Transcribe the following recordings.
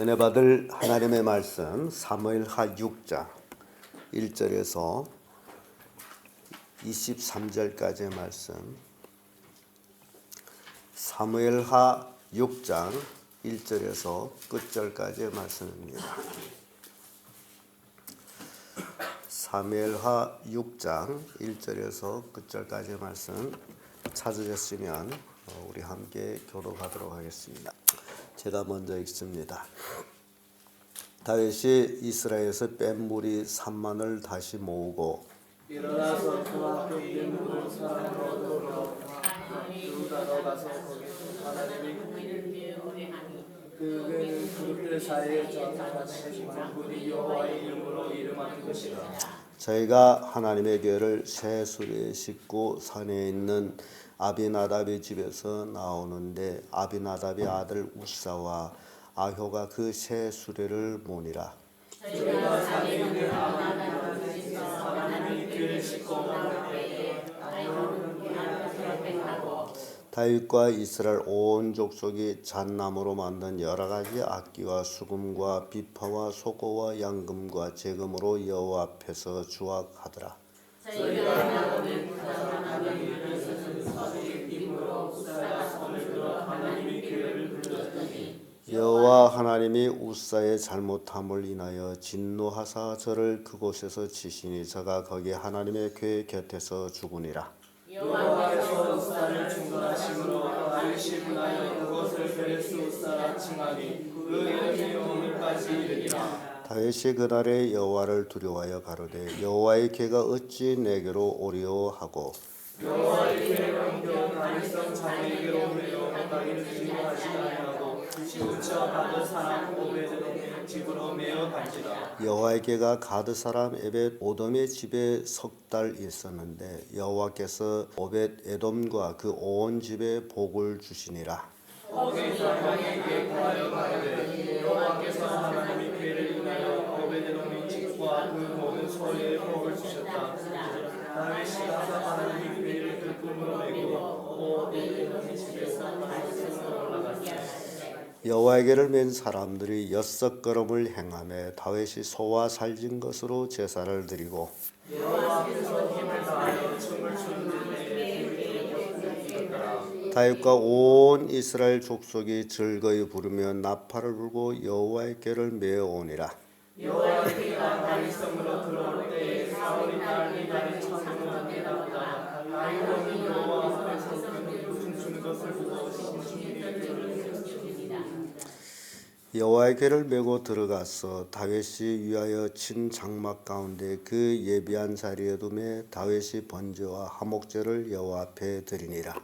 은혜 받을 하나님의 말씀 사무엘하 6장 1절에서 23절까지의 말씀. 사무엘하 6장 1절에서 끝절까지의 말씀입니다. 사무엘하 6장 1절에서 끝절까지의 말씀 찾으셨으면 우리 함께 교독하도록 하겠습니다. 제가 먼저 읽습니다. 다윗이 이스라엘에서 뺀 무리 3만을 다시 모으고 일어나서 그 앞에 있는 문을 사람으로 돌려 유다로 가서 거기서 하나님의 그는 그들 사이에 전하신 분이 여호와의 이름으로 이름한 것이라. 저희가 하나님의 궤를 새 수레에 싣고 산에 있는 아비나답의 집에서 나오는데 아비나답의 아들 우사와 아효가 그 새 수레를 모니라. 저희가 산에 있는 아비나답의 집에서 하나님의 궤를 싣고 나오는데 아효는 그 앞에 행하고 다윗과 이스라엘 온 족속이 잣나무로 만든 여러 가지 악기와 수금과 비파와 소고와 양금과 제금으로 여호와 앞에서 주악하더라. 여호와 하나님이 우사의 잘못함을 인하여 진노하사 저를 그곳에서 치시니 저가 거기 하나님의 궤 곁에서 죽으니라. 여호와께서 우사를 중건하심으로 다윗이 분하여 그것을 베레스 우사라 칭하니 그 이름이 오늘까지 이르니라. 다윗이 그날에 여호와를 두려워하여 가로되 여호와의 궤가 어찌 내게로 오리오 하고 여호와의 궤를 옮겨 다윗성 자기에게로 내려가기를 주의하시지 아니하고 치우쳐 가드 사람 오베드돔의 집으로 메어 간지라. 여호와의 궤가 가드 사람 에벳 오돔의 집에 석 달 있었는데 여호와께서 오벳 에돔과 그 온 집에 복을 주시니라. 거기서 왕에게 구하여 가로되 여호와께서 하나님의 궤를 인하여 오베드돔의 집과 그 모든 소유에 복을 주셨다. 다윗이 가서 하나님의 궤를 들꿈으로 메고 오베드돔의 집에서 다윗성으로 올라갔다. 여호와의 궤를 맨 사람들이 6걸음을 행하며 다윗이 소와 살진 것으로 제사를 드리고 여호와께서 힘을 다하여 춤을 추는데 다윗과 온 이스라엘 족속이 즐거이 부르며 나팔을 불고 여호와의 궤를 메어 오니라. 여호와의 궤가 다윗성으로 들어올 때에 사울이 딸 미갈이 천문을 깨닫다가 다윗은 여호와 앞에서 춤추는 것을 보고 심중히 들으셨습니다. 여호와의 궤를 메고 들어가서 다윗이 위하여 친 장막 가운데 그 예비한 자리에 두매 다윗이 번제와 화목제를 여호와 앞에 드리니라.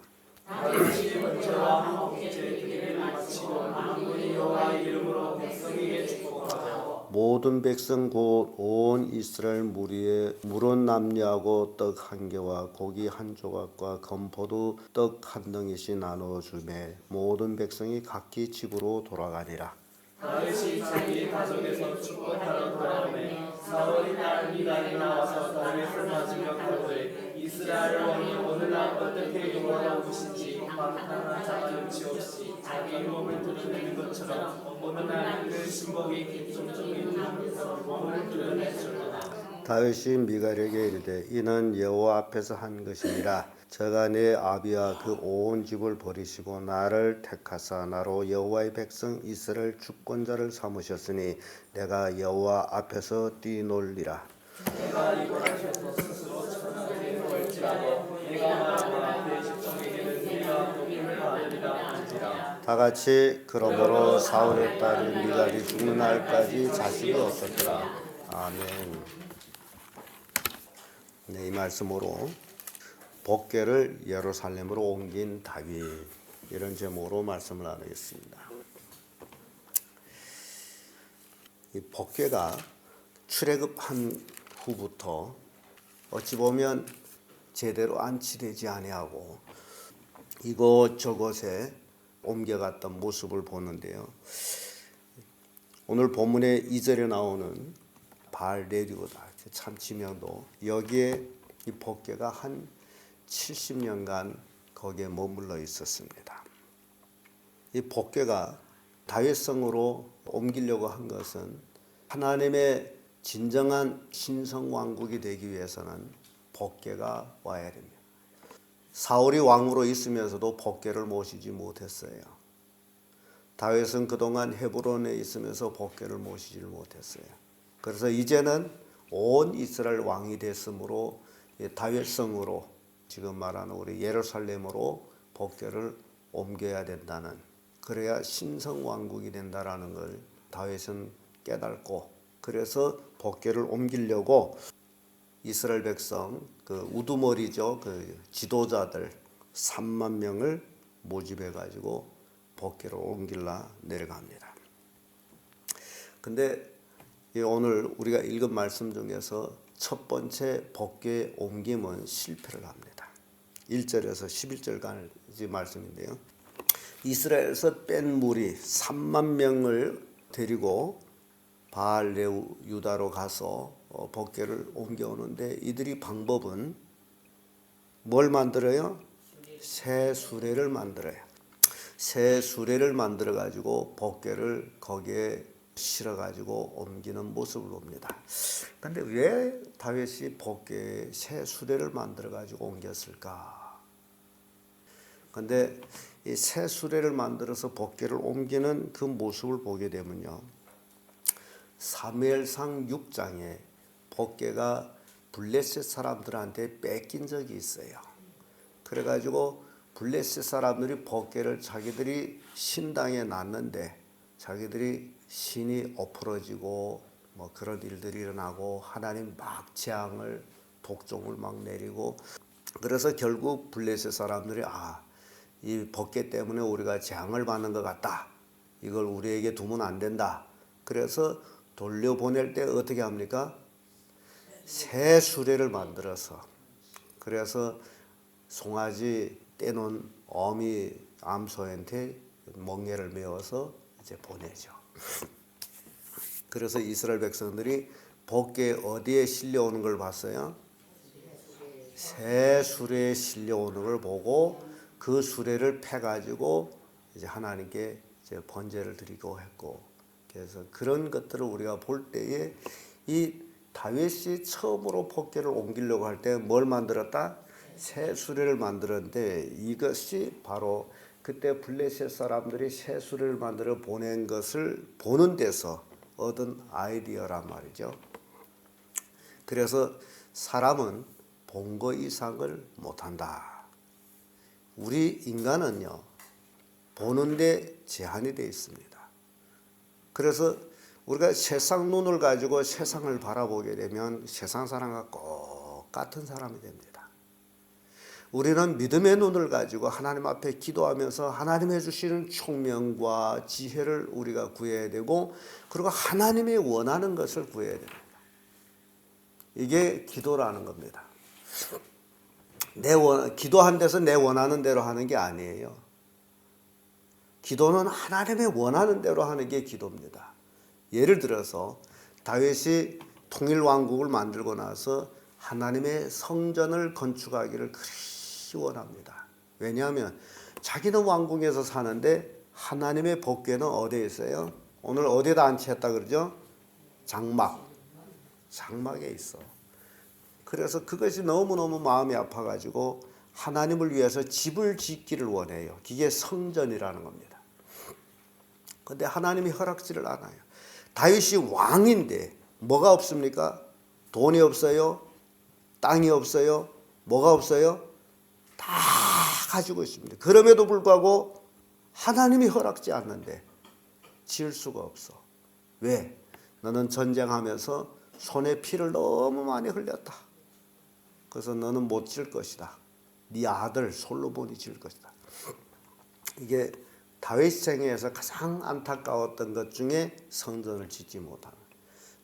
다윗이 번제와 화목제 드리기를 마치고 만군이 여호와의 이름으로 백성에게 축복하고 모든 백성 곧 온 이스라엘 무리에 물은 남녀하고 떡 한 개와 고기 한 조각과 건포도 떡 한 덩이씩 나누어 주매 모든 백성이 각기 집으로 돌아가니라. 다윗이 자기 가족에서 축복하러 돌아오매 사울이 딸 미갈이 나와서 다윗을 맞으며 가로되 이스라엘 왕이 오늘날 어떻게 여호와가 오신지 방탕한 자가 눈치 없이 자기 몸을 드러내는 것처럼 오늘날 그 신복이 종종이 하면서 몸을 드러냈으리라. 다윗이 미갈에게 이르되 이는 여호와 앞에서 한 것이니라. 저가 내 아비와 그 온 집을 버리시고 나를 택하사 나로 여호와의 백성 이스라엘 주권자를 삼으셨으니 내가 여호와 앞에서 뛰놀리라. 내가 이거하셔서 스스로 천하게 볼지라도 내가 말하마 내 식정에게는 네가 돕임을 받으리라 한지라. 다 같이 그러므로 사울의 딸 미갈이 죽는 날까지 자식이 없었더라. 아멘. 네, 이 말씀으로 복궤를 예루살렘으로 옮긴 다윗, 이런 제목으로 말씀을 나누겠습니다. 이 복궤가 출애굽한 후부터 어찌 보면 제대로 안치되지 아니하고 이곳저곳에 옮겨갔던 모습을 보는데요. 오늘 본문의 2절에 나오는 바알 네리오다 참치명도 여기에 이 복궤가 한 70년간 거기에 머물러 있었습니다. 이 복궤가 다윗성으로 옮기려고 한 것은 하나님의 진정한 신성왕국이 되기 위해서는 복궤가 와야 됩니다. 사울이 왕으로 있으면서도 복궤를 모시지 못했어요. 다윗은 그동안 헤브론에 있으면서 복궤를 모시지 못했어요. 그래서 이제는 온 이스라엘 왕이 됐으므로 다윗성으로 지금 말하는 우리 예루살렘으로 복궤를 옮겨야 된다는, 그래야 신성왕국이 된다라는 걸 다윗은 깨닫고, 그래서 복궤를 옮기려고 이스라엘 백성 그 우두머리죠, 그 지도자들 3만 명을 모집해 가지고 복궤를 옮길라 내려갑니다. 근데 오늘 우리가 읽은 말씀 중에서 첫 번째 복궤 옮김은 실패를 합니다. 1절에서 11절까지 말씀인데요. 이스라엘에서 뺀 무리 3만 명을 데리고 바알레우 유다로 가서 복궤를 옮겨오는데, 이들이 방법은 뭘 만들어요? 새 수레를 만들어요. 새 수레를 만들어 가지고 복궤를 거기에 실어 가지고 옮기는 모습을 봅니다. 근데 왜 다윗이 복궤에 새 수레를 만들어 가지고 옮겼을까? 근데 이 새 수레를 만들어서 복궤를 옮기는 그 모습을 보게 되면요, 사무엘상 6장에 복궤가 블레셋 사람들한테 뺏긴 적이 있어요. 그래가지고 블레셋 사람들이 복궤를 자기들이 신당에 놨는데 자기들이 신이 엎어지고 뭐 그런 일들이 일어나고 하나님 막 재앙을 독종을 막 내리고, 그래서 결국 블레셋 사람들이 이 복궤 때문에 우리가 재앙을 받는 것 같다, 이걸 우리에게 두면 안 된다. 그래서 돌려보낼 때 어떻게 합니까? 새 수레를 만들어서, 그래서 송아지 떼놓은 어미 암소한테 멍에를 메어서 이제 보내죠. 그래서 이스라엘 백성들이 복궤 어디에 실려오는 걸 봤어요? 새 수레에 실려오는 걸 보고 그 수레를 패가지고 이제 하나님께 이제 번제를 드리고 했고, 그래서 그런 것들을 우리가 볼 때에 이 다윗이 처음으로 복궤를 옮기려고 할 때 뭘 만들었다? 새 수레를 만들었는데, 이것이 바로 그때 블레셋 사람들이 새 수레를 만들어 보낸 것을 보는 데서 얻은 아이디어란 말이죠. 그래서 사람은 본 거 이상을 못한다. 우리 인간은요, 보는데 제한이 되어 있습니다. 그래서 우리가 세상 눈을 가지고 세상을 바라보게 되면 세상 사람과 똑같은 사람이 됩니다. 우리는 믿음의 눈을 가지고 하나님 앞에 기도하면서 하나님 해주시는 총명과 지혜를 우리가 구해야 되고, 그리고 하나님이 원하는 것을 구해야 됩니다. 이게 기도라는 겁니다. 기도한 데서 내 원하는 대로 하는 게 아니에요. 기도는 하나님의 원하는 대로 하는 게 기도입니다. 예를 들어서 다윗이 통일왕국을 만들고 나서 하나님의 성전을 건축하기를 그리 원합니다. 왜냐하면 자기는 왕궁에서 사는데 하나님의 복궤는 어디에 있어요? 오늘 어디에다 안치했다 그러죠? 장막에 있어. 그래서 그것이 너무너무 마음이 아파가지고 하나님을 위해서 집을 짓기를 원해요. 그게 성전이라는 겁니다. 그런데 하나님이 허락지를 않아요. 다윗이 왕인데 뭐가 없습니까? 돈이 없어요? 땅이 없어요? 뭐가 없어요? 다 가지고 있습니다. 그럼에도 불구하고 하나님이 허락지 않는데 지을 수가 없어. 왜? 너는 전쟁하면서 손에 피를 너무 많이 흘렸다. 그래서 너는 못 지을 것이다. 네 아들 솔로몬이 지을 것이다. 이게 다윗 생애에서 가장 안타까웠던 것 중에 성전을 짓지 못하는.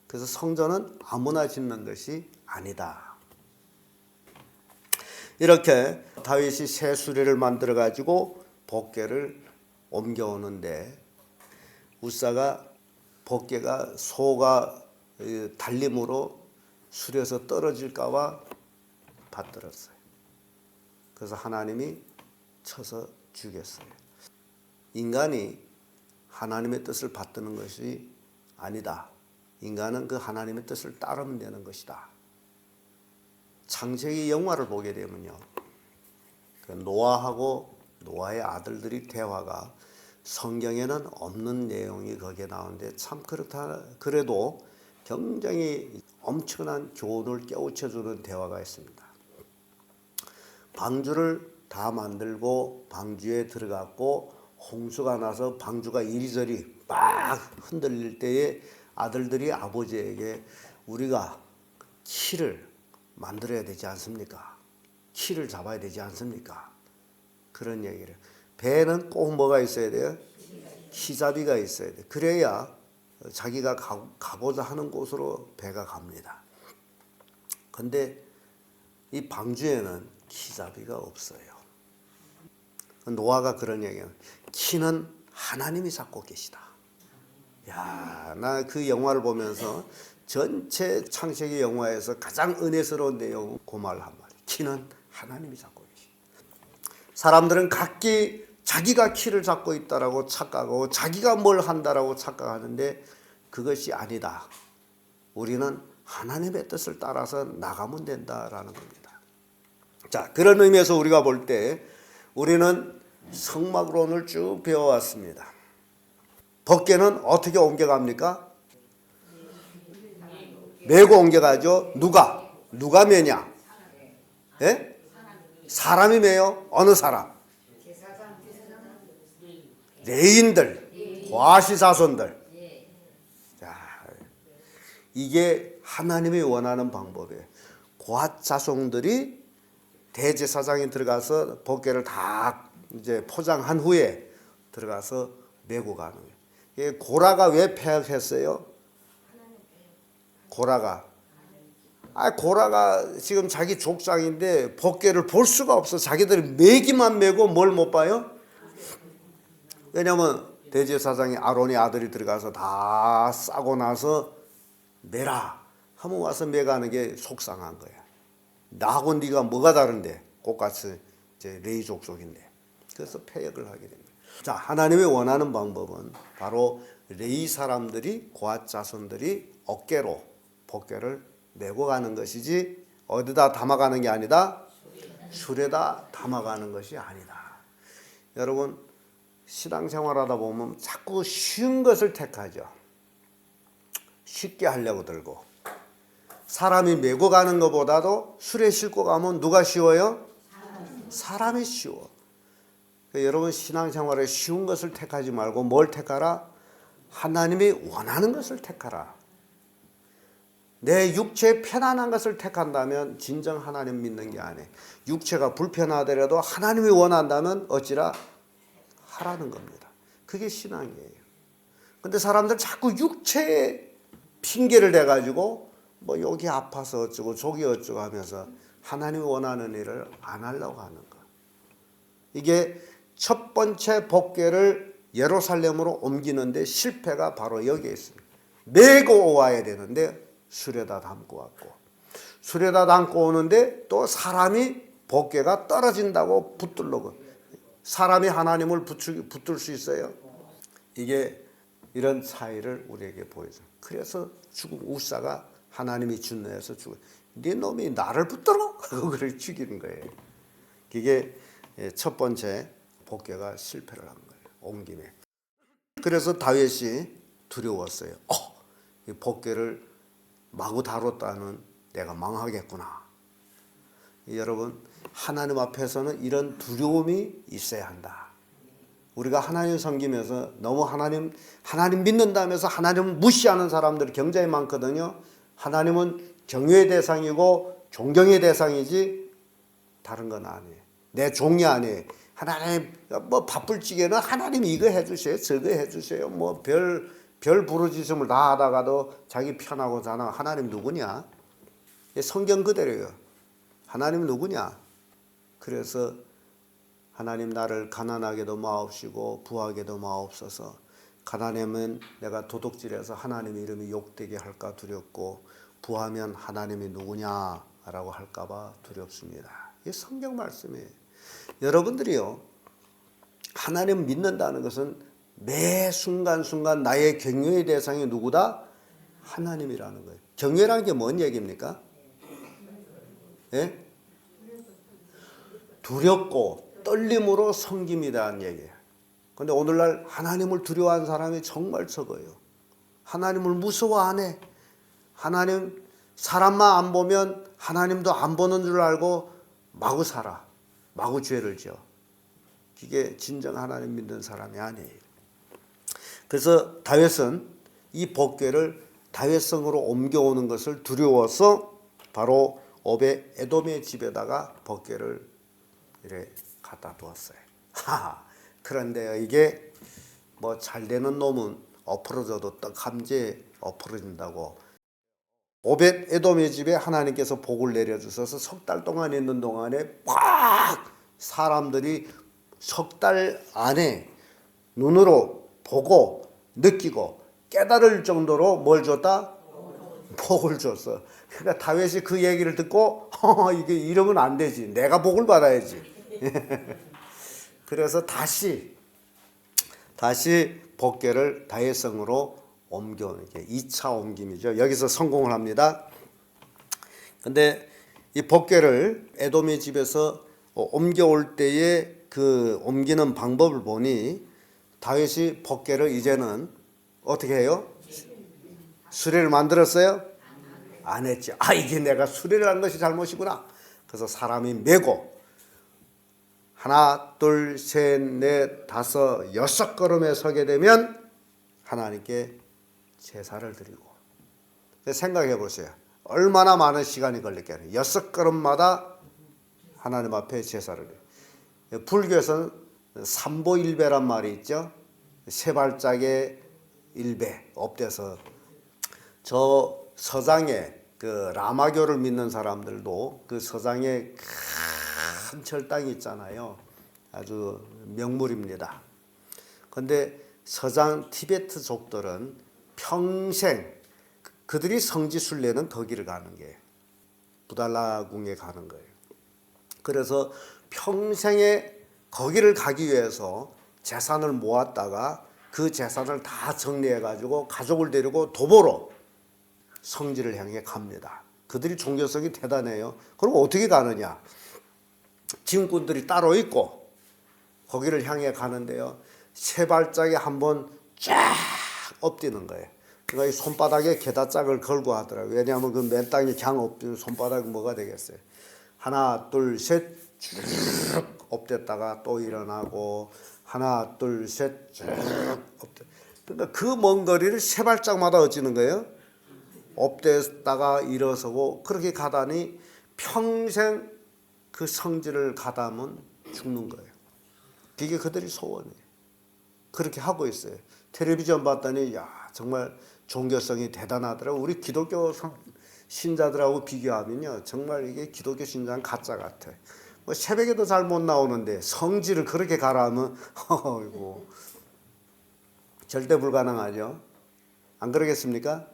그래서 성전은 아무나 짓는 것이 아니다. 이렇게 다윗이 새 수레를 만들어 가지고 복궤를 옮겨오는데, 우사가 복궤가 소가 달림으로 수레에서 떨어질까 봐 받들었어요. 그래서 하나님이 쳐서 죽였어요. 인간이 하나님의 뜻을 받드는 것이 아니다. 인간은 그 하나님의 뜻을 따르면 되는 것이다. 창세기 영화를 보게 되면요, 그 노아하고 노아의 아들들이 대화가 성경에는 없는 내용이 거기에 나오는데 참 그렇다. 그래도 굉장히 엄청난 교훈을 깨우쳐주는 대화가 있습니다. 방주를 다 만들고 방주에 들어갔고 홍수가 나서 방주가 이리저리 막 흔들릴 때에 아들들이 아버지에게 우리가 키를 만들어야 되지 않습니까? 키를 잡아야 되지 않습니까? 그런 얘기를. 배는 꼭 뭐가 있어야 돼요? 키잡이가 있어야 돼. 그래야 자기가 가고자 하는 곳으로 배가 갑니다. 근데 이 방주에는 키잡이가 없어요. 노아가 그런 얘기예요. 키는 하나님이 잡고 계시다. 야, 나 그 영화를 보면서 전체 창세기 영화에서 가장 은혜스러운 내용 그 말 한 말이에요. 키는 하나님이 잡고 계시다. 사람들은 각기 자기가 키를 잡고 있다라고 착각하고 자기가 뭘 한다라고 착각하는데 그것이 아니다. 우리는 하나님의 뜻을 따라서 나가면 된다라는 겁니다. 자, 그런 의미에서 우리가 볼 때 우리는 성막론을 쭉 배워왔습니다. 법궤는 어떻게 옮겨갑니까? 메고 옮겨가죠. 누가 메냐? 예? 사람이 메요? 어느 사람? 레인들, 과시 자손들. 자, 이게 하나님이 원하는 방법이에요. 고앗 자손들이 대제사장이 들어가서 법궤를 다 이제 포장한 후에 들어가서 메고 가는 거예요. 고라가 왜 패역했어요? 고라가 지금 자기 족장인데 법궤를 볼 수가 없어. 자기들이 메기만 메고 뭘 못 봐요? 왜냐하면 대제사장이 아론의 아들이 들어가서 다 싸고 나서 메라 하면 와서 메가는 게 속상한 거야. 나하고 네가 뭐가 다른데? 똑같이 이제 레위 족속인데. 그래서 패역을 하게 됩니다. 자, 하나님이 원하는 방법은 바로 레위 사람들이 고앗 자손들이 어깨로 법궤를 메고 가는 것이지 어디다 담아가는 게 아니다. 술에다 담아가는 것이 아니다. 여러분 신앙생활하다 보면 자꾸 쉬운 것을 택하죠. 쉽게 하려고 들고 사람이 메고 가는 것보다도 술에 싣고 가면 누가 쉬워요? 사람이 쉬워. 여러분 신앙생활에 쉬운 것을 택하지 말고 뭘 택하라? 하나님이 원하는 것을 택하라. 내 육체에 편안한 것을 택한다면 진정 하나님 믿는 게 아니에요. 육체가 불편하더라도 하나님이 원한다면 어찌라 하라는 겁니다. 그게 신앙이에요. 근데 사람들 자꾸 육체에 핑계를 대가지고 뭐 여기 아파서 어쩌고 저기 어쩌고 하면서 하나님이 원하는 일을 안 하려고 하는 거. 이게 첫 번째 법궤를 예루살렘으로 옮기는데 실패가 바로 여기에 있습니다. 메고 와야 되는데 술에다 담고 왔고 술에다 담고 오는데 또 사람이 법궤가 떨어진다고 붙들려고. 사람이 하나님을 붙들 수 있어요? 이게 이런 차이를 우리에게 보여줘. 그래서 죽음 우사가 하나님이 준노에서 죽어. 네 놈이 나를 붙들어? 하고 그를 죽이는 거예요. 이게 첫 번째 법궤가 실패를 한 거예요. 옮김에. 그래서 다윗이 두려웠어요. 이 법궤를 마구 다뤘다는 내가 망하겠구나. 여러분 하나님 앞에서는 이런 두려움이 있어야 한다. 우리가 하나님 섬기면서 너무 하나님 믿는다면서 하나님을 무시하는 사람들이 굉장히 많거든요. 하나님은 경외의 대상이고 존경의 대상이지 다른 건 아니에요. 내 종이 아니에요. 하나님 뭐 바쁠지게는 하나님이 이거 해주세요, 저거 해주세요. 뭐 별 부르짖음을 다 하다가도 자기 편하고 자나 하나님 누구냐? 성경 그대로예요. 하나님 누구냐? 그래서 하나님 나를 가난하게도 마옵시고 부하게도 마옵소서. 가난하면 내가 도둑질해서 하나님 이름이 욕되게 할까 두렵고 부하면 하나님이 누구냐라고 할까 봐 두렵습니다. 이게 성경 말씀이에요. 여러분들이요 하나님 믿는다는 것은 매 순간순간 나의 경외의 대상이 누구다? 하나님이라는 거예요. 경외라는 게 뭔 얘기입니까? 예? 두렵고 떨림으로 섬김이라는 얘기예요. 그런데 오늘날 하나님을 두려워하는 사람이 정말 적어요. 하나님을 무서워 안 해. 하나님 사람만 안 보면 하나님도 안 보는 줄 알고 마구 살아. 마구 죄를 지어. 이게 진정 하나님 믿는 사람이 아니에요. 그래서 다윗은 이 법궤를 다윗성으로 옮겨오는 것을 두려워서 바로 오벳 에돔의 집에다가 법궤를 이렇게 갖다 두었어요. 그런데 이게 뭐 잘 되는 놈은 엎어져도 떡함지에 엎어진다고. 오벳 에돔의 집에 하나님께서 복을 내려주셔서 석 달 동안 있는 동안에 팍 사람들이 석 달 안에 눈으로 보고 느끼고 깨달을 정도로 뭘 줬다? 복을 줬어. 그러니까 다윗이 그 얘기를 듣고 이게 이러면 안 되지. 내가 복을 받아야지. 그래서 다시 법궤를 다윗성으로 옮겨오는 게 2차 옮김이죠. 여기서 성공을 합니다. 근데 이 법궤를 에돔의 집에서 옮겨올 때에 그 옮기는 방법을 보니 다윗이 법궤를 이제는 어떻게 해요? 수레를 만들었어요? 안 했죠. 이게 내가 수레를 한 것이 잘못이구나. 그래서 사람이 메고 하나, 둘, 셋, 넷, 다섯, 여섯 걸음에 서게 되면 하나님께 제사를 드리고. 생각해 보세요. 얼마나 많은 시간이 걸렸겠어요. 여섯 걸음마다 하나님 앞에 제사를 드려요. 불교에서는 삼보일배란 말이 있죠. 세 발짝에 일배 엎대서. 저 서장에 그 라마교를 믿는 사람들도 그 서장에 큰 철당이 있잖아요. 아주 명물입니다. 그런데 서장 티베트족들은 평생 그들이 성지순례는 거기를 가는 거예요. 부달라궁에 가는 거예요. 그래서 평생에 거기를 가기 위해서 재산을 모았다가 그 재산을 다 정리해 가지고 가족을 데리고 도보로 성지를 향해 갑니다. 그들이 종교성이 대단해요. 그럼 어떻게 가느냐? 지금꾼들이 따로 있고 거기를 향해 가는데요. 세 발짝에 한번 쫙 엎드는 거예요. 그러니까 이 손바닥에 게다짝을 걸고 하더라고요. 왜냐하면 그 맨 땅에 그냥 엎드는 손바닥이 뭐가 되겠어요. 하나 둘 셋 쭉 엎댔다가 또 일어나고 하나 둘 셋 쭉 엎댔. 그러니까 그 먼 거리를 세 발짝마다 어찌는 거예요. 엎댔다가 일어서고 그렇게 가다니 평생 그 성지를 가다면 죽는 거예요. 그게 그들이 소원이에요. 그렇게 하고 있어요. 텔레비전 봤더니 야 정말 종교성이 대단하더라고. 우리 기독교 신자들하고 비교하면요 정말 이게 기독교 신자는 가짜 같아. 뭐 새벽에도 잘 못 나오는데 성지를 그렇게 가라 하면 어이고 절대 불가능하죠. 안 그러겠습니까?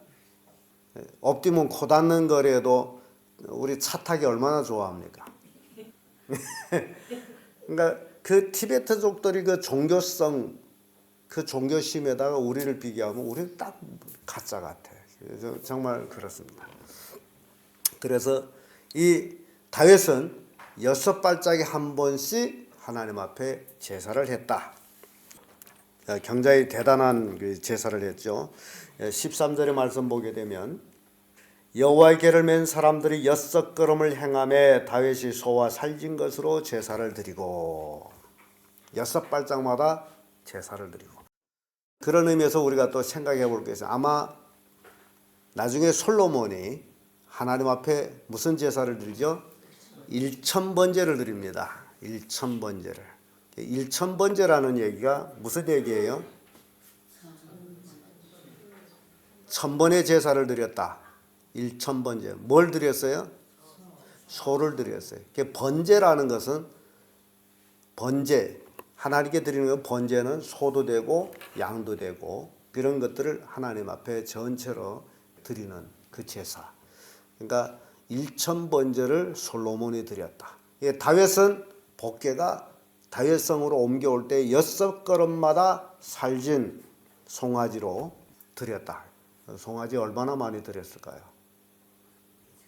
엎디면 코 닿는 거리에도 우리 차 타기 얼마나 좋아합니까? 그러니까 그 티베트족들이 그 종교성 그 종교심에다가 우리를 비교하면 우리는 딱 가짜 같아. 정말 그렇습니다. 그래서 이 다윗은 6발짝에 한 번씩 하나님 앞에 제사를 했다. 굉장히 대단한 제사를 했죠. 13절의 말씀 보게 되면 여호와의 궤를 맨 사람들이 6걸음을 행하며 다윗이 소와 살진 것으로 제사를 드리고 6발짝마다 제사를 드리고. 그런 의미에서 우리가 또 생각해 볼 게 있어요. 아마 나중에 솔로몬이 하나님 앞에 무슨 제사를 드리죠? 1000번제를 드립니다. 1000번제를. 1000번제라는 얘기가 무슨 얘기예요? 1000번의 제사를 드렸다. 1000번제. 뭘 드렸어요? 소를 드렸어요. 번제라는 것은 번제. 하나님께 드리는 건 번제는 소도 되고 양도 되고 그런 것들을 하나님 앞에 전체로 드리는 그 제사. 그러니까 1000번제를 솔로몬이 드렸다. 다윗은 법궤가 다윗성으로 옮겨올 때 6걸음마다 살진 송아지로 드렸다. 송아지 얼마나 많이 드렸을까요?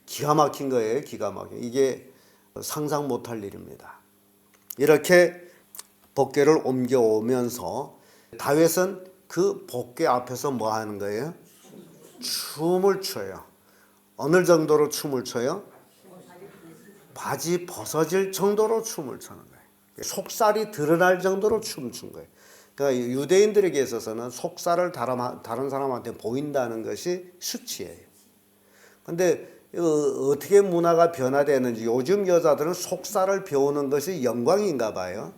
기가 막힌 거예요. 기가 막힌. 이게 상상 못할 일입니다. 이렇게 복궤를 옮겨오면서 다윗은 그 복궤 앞에서 뭐 하는 거예요? 춤을 춰요. 어느 정도로 춤을 춰요? 바지 벗어질 정도로 춤을 추는 거예요. 속살이 드러날 정도로 춤을 춘 거예요. 그러니까 유대인들에게 있어서는 속살을 다른 사람한테 보인다는 것이 수치예요. 근데 어떻게 문화가 변화되는지 요즘 여자들은 속살을 배우는 것이 영광인가 봐요.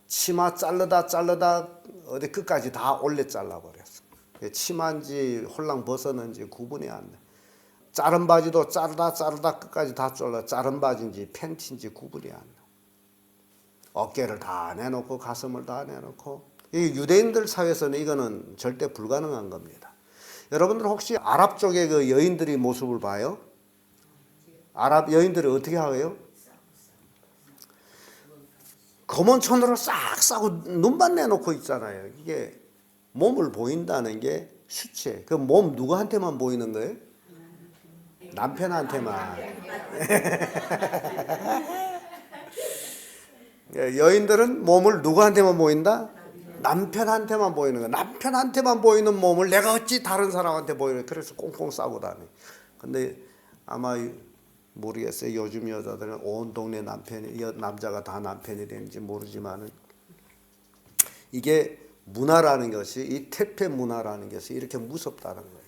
치마 자르다 어디 끝까지 다 올려 잘라버렸어. 치마인지 홀랑 벗었는지 구분이 안 돼. 자른 바지도 자르다 끝까지 다 잘라. 자른 바지인지 팬티인지 구분이 안 돼. 어깨를 다 내놓고 가슴을 다 내놓고. 이 유대인들 사회에서는 이거는 절대 불가능한 겁니다. 여러분들 혹시 아랍 쪽의 그 여인들의 모습을 봐요? 아랍 여인들이 어떻게 하고요? 검은 천으로 싹 싸고 눈만 내놓고 있잖아요. 이게 몸을 보인다는 게 수치예요. 그 몸 누구한테만 보이는 거예요? 남편한테만. 여인들은 몸을 누구한테만 보인다? 남편한테만 보이는 거야. 남편한테만 보이는 몸을 내가 어찌 다른 사람한테 보이는, 그래서 꽁꽁 싸고 다니. 근데 아마 모르겠어요. 요즘 여자들은 온 동네 남자가 다 남편이 되는지 모르지만은 이게 문화라는 것이, 이 퇴폐 문화라는 것이 이렇게 무섭다는 거예요.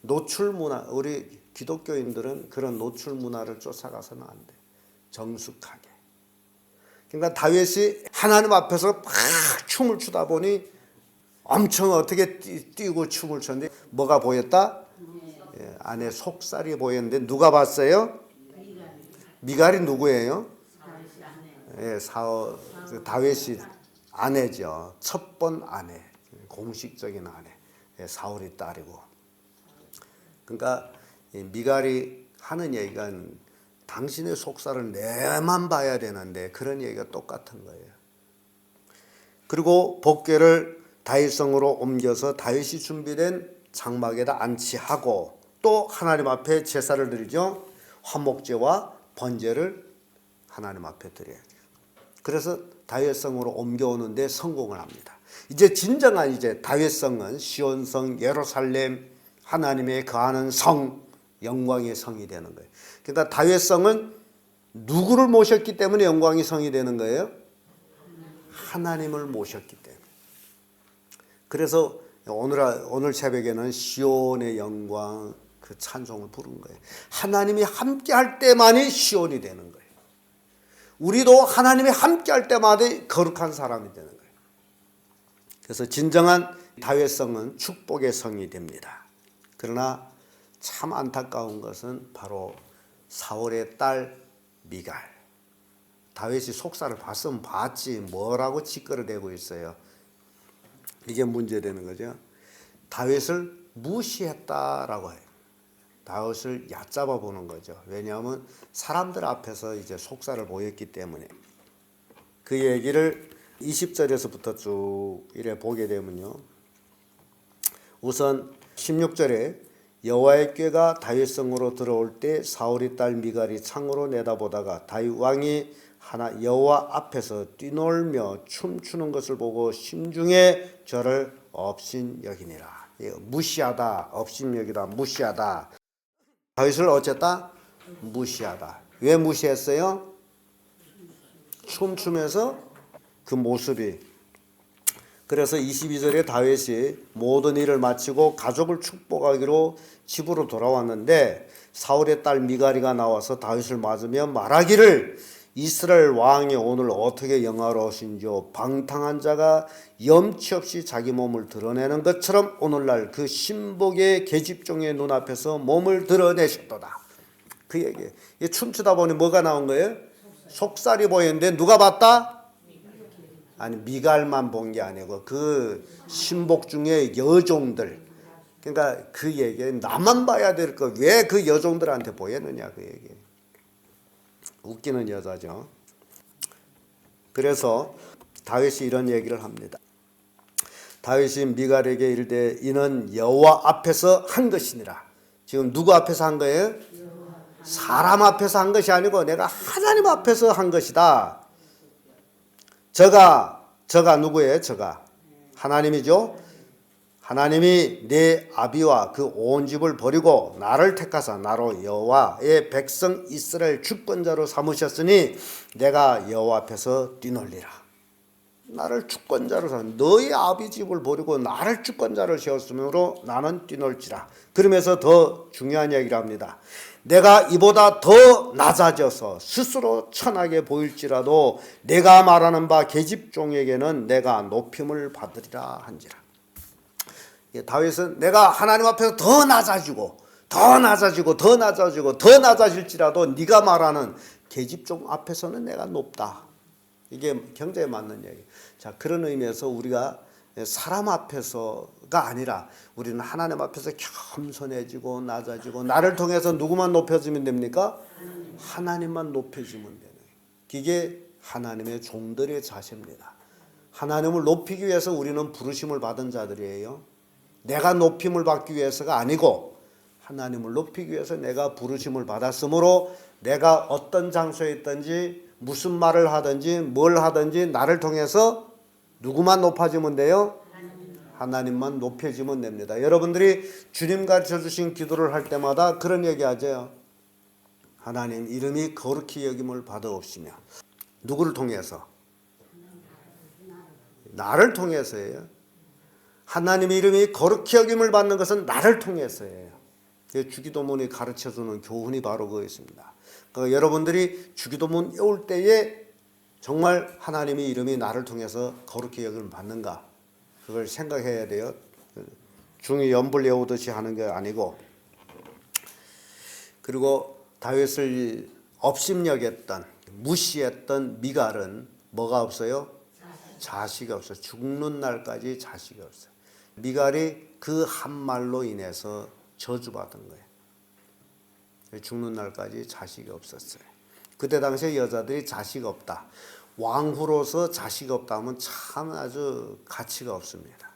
노출 문화, 우리 기독교인들은 그런 노출 문화를 쫓아가서는 안 돼. 정숙하게. 그러니까 다윗이 하나님 앞에서 막 춤을 추다 보니 엄청 어떻게 뛰고 춤을 췄는데 뭐가 보였다? 예, 안에 속살이 보였는데 누가 봤어요? 미갈이 누구예요? 예, 다윗이 아내죠. 첫 번 아내, 공식적인 아내, 예, 사울의 딸이고. 그러니까 미갈이 하는 얘기가 당신의 속살을 내만 봐야 되는데 그런 얘기가 똑같은 거예요. 그리고 복궤를 다윗성으로 옮겨서 다윗이 준비된 장막에다 안치하고 또 하나님 앞에 제사를 드리죠. 화목제와 번제를 하나님 앞에 드려야죠. 그래서 다윗성으로 옮겨오는데 성공을 합니다. 이제 진정한 다윗성은 시온성, 예루살렘, 하나님의 거하는 성, 영광의 성이 되는 거예요. 그러니까 다윗성은 누구를 모셨기 때문에 영광의 성이 되는 거예요? 하나님을 모셨기 때문에. 그래서 오늘 새벽에는 시온의 영광, 그 찬송을 부른 거예요. 하나님이 함께 할 때만이 시온이 되는 거예요. 우리도 하나님이 함께 할 때마다 거룩한 사람이 되는 거예요. 그래서 진정한 다윗성은 축복의 성이 됩니다. 그러나 참 안타까운 것은 바로 사울의 딸 미갈. 다윗이 속살을 봤으면 봤지 뭐라고 짓거려대고 있어요. 이게 문제되는 거죠. 다윗을 무시했다라고 해요. 다윗을 얕잡아 보는 거죠. 왜냐하면 사람들 앞에서 이제 속살을 보였기 때문에. 그 얘기를 20절에서부터 쭉 이래 보게 되면요. 우선 16절에 여호와의 궤가 다윗성으로 들어올 때 사울의 딸 미갈이 창으로 내다보다가 다윗 왕이 여호와 앞에서 뛰놀며 춤추는 것을 보고 심중에 저를 업신여기니라. 무시하다, 업신여기다, 무시하다. 다윗을 어쨌다? 무시하다. 왜 무시했어요? 춤추면서 그 모습이. 그래서 22절에 다윗이 모든 일을 마치고 가족을 축복하기로 집으로 돌아왔는데 사울의 딸 미갈이가 나와서 다윗을 맞으며 말하기를 이스라엘 왕이 오늘 어떻게 영화로우신지요. 방탕한 자가 염치 없이 자기 몸을 드러내는 것처럼 오늘날 그 신복의 계집종의 눈앞에서 몸을 드러내셨도다. 그 얘기예요. 춤추다 보니 뭐가 나온 거예요? 속살이 보이는데 누가 봤다? 아니 미갈만 본 게 아니고 그 신복 중에 여종들. 그러니까 그 얘기에 나만 봐야 될 거 왜 그 여종들한테 보였느냐 그 얘기예요. 웃기는 여자죠. 그래서 다윗이 이런 얘기를 합니다. 다윗이 미갈에게 이르되 이는 여호와 앞에서 한 것이니라. 지금 누구 앞에서 한 거예요? 사람 앞에서 한 것이 아니고 내가 하나님 앞에서 한 것이다. 저가 누구예요? 저가 하나님이죠. 하나님이 내 아비와 그 온 집을 버리고 나를 택하사 나로 여호와의 백성 이스라엘 주권자로 삼으셨으니 내가 여호와 앞에서 뛰놀리라. 나를 주권자로 삼 너희 아비 집을 버리고 나를 주권자로 세웠으므로 나는 뛰놀지라. 그러면서 더 중요한 얘기를 합니다. 내가 이보다 더 낮아져서 스스로 천하게 보일지라도 내가 말하는 바 계집종에게는 내가 높임을 받으리라 한지라. 다윗은 내가 하나님 앞에서 더 낮아지고 더 낮아지고 더 낮아지고 더 낮아질지라도 네가 말하는 계집종 앞에서는 내가 높다. 이게 경제에 맞는 얘기. 자, 그런 의미에서 우리가 사람 앞에서가 아니라 우리는 하나님 앞에서 겸손해지고 낮아지고 나를 통해서 누구만 높여지면 됩니까? 하나님만 높여지면 되는 거예요. 이게 하나님의 종들의 자세입니다. 하나님을 높이기 위해서 우리는 부르심을 받은 자들이에요. 내가 높임을 받기 위해서가 아니고 하나님을 높이기 위해서 내가 부르심을 받았으므로 내가 어떤 장소에 있든지 무슨 말을 하든지 뭘 하든지 나를 통해서 누구만 높아지면 돼요? 하나님만 높여지면 됩니다. 여러분들이 주님 가르쳐 주신 기도를 할 때마다 그런 얘기 하죠. 하나님 이름이 거룩히 여김을 받아옵시며. 누구를 통해서? 나를 통해서예요. 하나님의 이름이 거룩히 여김을 받는 것은 나를 통해서예요. 주기도문이 가르쳐주는 교훈이 바로 그것입니다. 그러니까 여러분들이 주기도문 외울 때에 정말 하나님의 이름이 나를 통해서 거룩히 여김을 받는가 그걸 생각해야 돼요. 중이 연불 외우듯이 하는 게 아니고. 그리고 다윗을 업심여겼던 무시했던 미갈은 뭐가 없어요? 자식이 없어요. 죽는 날까지 자식이 없어요. 미갈이 그 한 말로 인해서 저주받은 거예요. 죽는 날까지 자식이 없었어요. 그때 당시에 여자들이 자식 없다. 왕후로서 자식 없다 하면 참 아주 가치가 없습니다.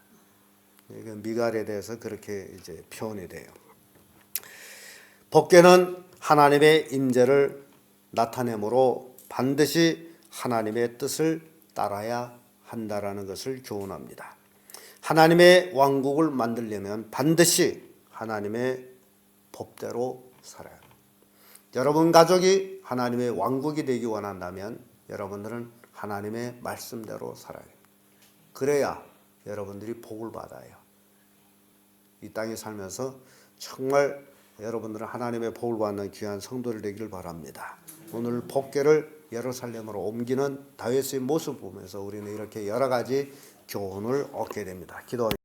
미갈에 대해서 그렇게 이제 표현이 돼요. 법궤는 하나님의 임재를 나타내므로 반드시 하나님의 뜻을 따라야 한다라는 것을 교훈합니다. 하나님의 왕국을 만들려면 반드시 하나님의 법대로 살아야 합니다. 여러분 가족이 하나님의 왕국이 되기 원한다면 여러분들은 하나님의 말씀대로 살아야 합니다. 그래야 여러분들이 복을 받아요. 이 땅에 살면서 정말 여러분들은 하나님의 복을 받는 귀한 성도들 되기를 바랍니다. 오늘 법궤를 예루살렘으로 옮기는 다윗의 모습을 보면서 우리는 이렇게 여러 가지 교훈을 얻게 됩니다. 기도하겠습니다.